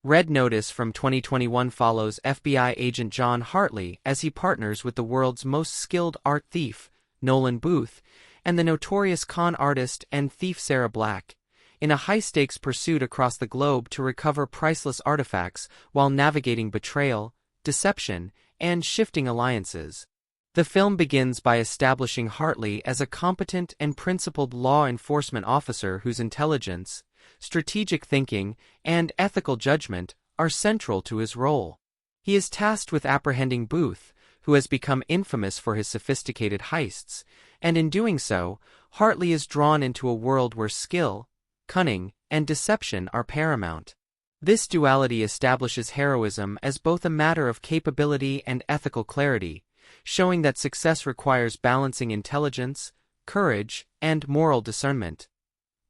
Red Notice from 2021 follows FBI agent John Hartley as he partners with the world's most skilled art thief, Nolan Booth, and the notorious con artist and thief Sarah Black, in a high-stakes pursuit across the globe to recover priceless artifacts while navigating betrayal, deception, and shifting alliances. The film begins by establishing Hartley as a competent and principled law enforcement officer whose intelligence, strategic thinking, and ethical judgment are central to his role. He is tasked with apprehending Booth, who has become infamous for his sophisticated heists, and in doing so, Hartley is drawn into a world where skill, cunning, and deception are paramount. This duality establishes heroism as both a matter of capability and ethical clarity, showing that success requires balancing intelligence, courage, and moral discernment.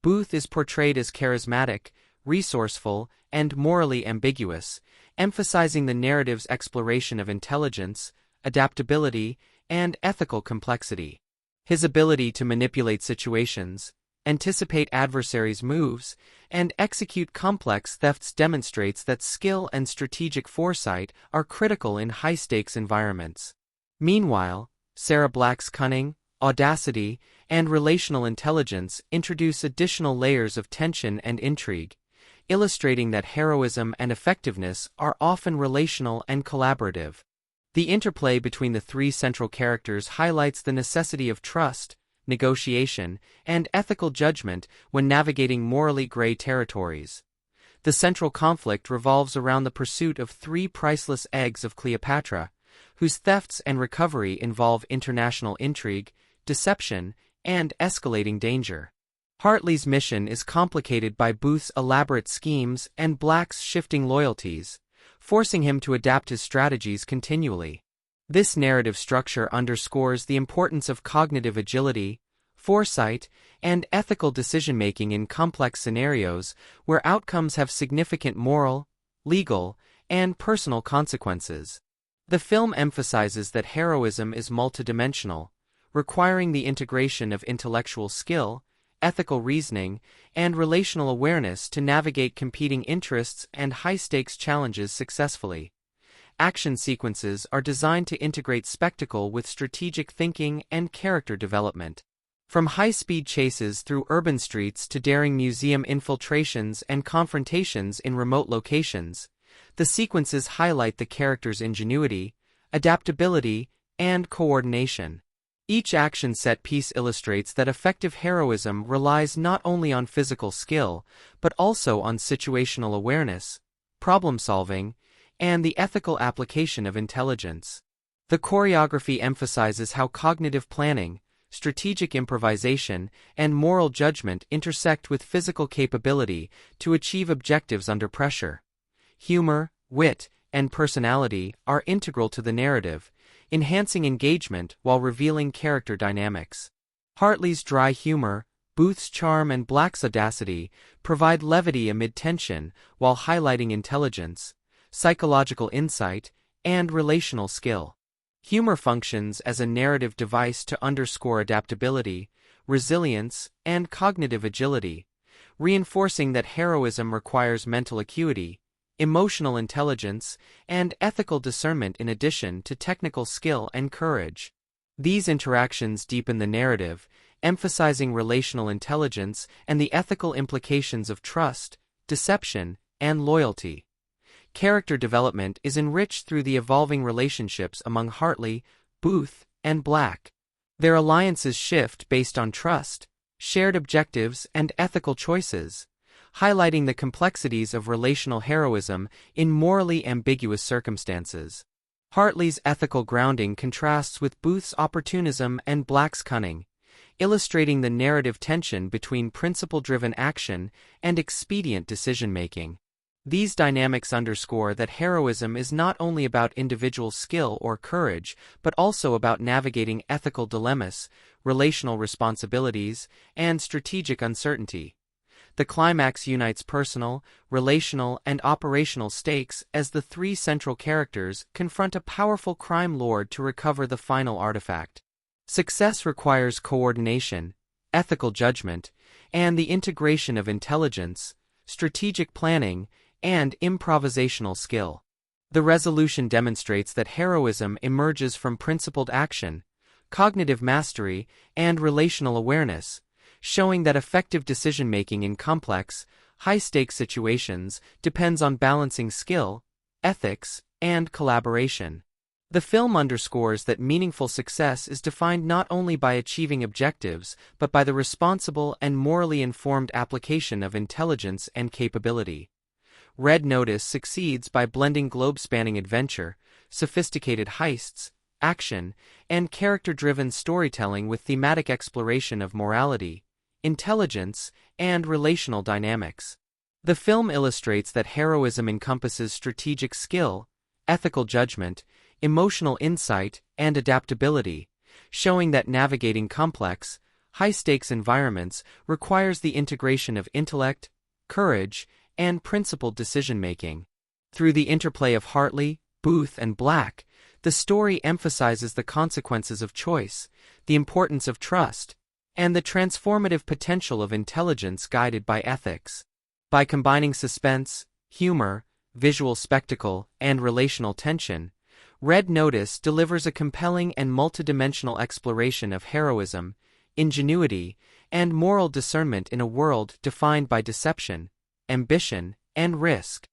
Booth is portrayed as charismatic, resourceful, and morally ambiguous, emphasizing the narrative's exploration of intelligence, adaptability, and ethical complexity. His ability to manipulate situations, anticipate adversaries' moves, and execute complex thefts demonstrates that skill and strategic foresight are critical in high-stakes environments. Meanwhile, Sarah Black's cunning, audacity, and relational intelligence introduce additional layers of tension and intrigue, illustrating that heroism and effectiveness are often relational and collaborative. The interplay between the three central characters highlights the necessity of trust, negotiation, and ethical judgment when navigating morally gray territories. The central conflict revolves around the pursuit of three priceless eggs of Cleopatra, whose thefts and recovery involve international intrigue, deception, and escalating danger. Hartley's mission is complicated by Booth's elaborate schemes and Black's shifting loyalties, forcing him to adapt his strategies continually. This narrative structure underscores the importance of cognitive agility, foresight, and ethical decision-making in complex scenarios where outcomes have significant moral, legal, and personal consequences. The film emphasizes that heroism is multidimensional, requiring the integration of intellectual skill, ethical reasoning, and relational awareness to navigate competing interests and high-stakes challenges successfully. Action sequences are designed to integrate spectacle with strategic thinking and character development. From high-speed chases through urban streets to daring museum infiltrations and confrontations in remote locations, the sequences highlight the characters' ingenuity, adaptability, and coordination. Each action set piece illustrates that effective heroism relies not only on physical skill, but also on situational awareness, problem-solving, and the ethical application of intelligence. The choreography emphasizes how cognitive planning, strategic improvisation, and moral judgment intersect with physical capability to achieve objectives under pressure. Humor, wit, and personality are integral to the narrative, enhancing engagement while revealing character dynamics. Hartley's dry humor, Booth's charm, and Black's audacity provide levity amid tension while highlighting intelligence, psychological insight, and relational skill. Humor functions as a narrative device to underscore adaptability, resilience, and cognitive agility, reinforcing that heroism requires mental acuity, emotional intelligence, and ethical discernment in addition to technical skill and courage. These interactions deepen the narrative, emphasizing relational intelligence and the ethical implications of trust, deception, and loyalty. Character development is enriched through the evolving relationships among Hartley, Booth, and Black. Their alliances shift based on trust, shared objectives, and ethical choices, highlighting the complexities of relational heroism in morally ambiguous circumstances. Hartley's ethical grounding contrasts with Booth's opportunism and Black's cunning, illustrating the narrative tension between principle-driven action and expedient decision-making. These dynamics underscore that heroism is not only about individual skill or courage, but also about navigating ethical dilemmas, relational responsibilities, and strategic uncertainty. The climax unites personal, relational, and operational stakes as the three central characters confront a powerful crime lord to recover the final artifact. Success requires coordination, ethical judgment, and the integration of intelligence, strategic planning, and improvisational skill. The resolution demonstrates that heroism emerges from principled action, cognitive mastery, and relational awareness, showing that effective decision-making in complex, high-stakes situations depends on balancing skill, ethics, and collaboration. The film underscores that meaningful success is defined not only by achieving objectives but by the responsible and morally informed application of intelligence and capability. Red Notice succeeds by blending globe-spanning adventure, sophisticated heists, action, and character-driven storytelling with thematic exploration of morality, intelligence, and relational dynamics. The film illustrates that heroism encompasses strategic skill, ethical judgment, emotional insight, and adaptability, showing that navigating complex, high-stakes environments requires the integration of intellect, courage, and principled decision-making. Through the interplay of Hartley, Booth, and Black, the story emphasizes the consequences of choice, the importance of trust, and the transformative potential of intelligence guided by ethics. By combining suspense, humor, visual spectacle, and relational tension, Red Notice delivers a compelling and multidimensional exploration of heroism, ingenuity, and moral discernment in a world defined by deception, ambition, and risk.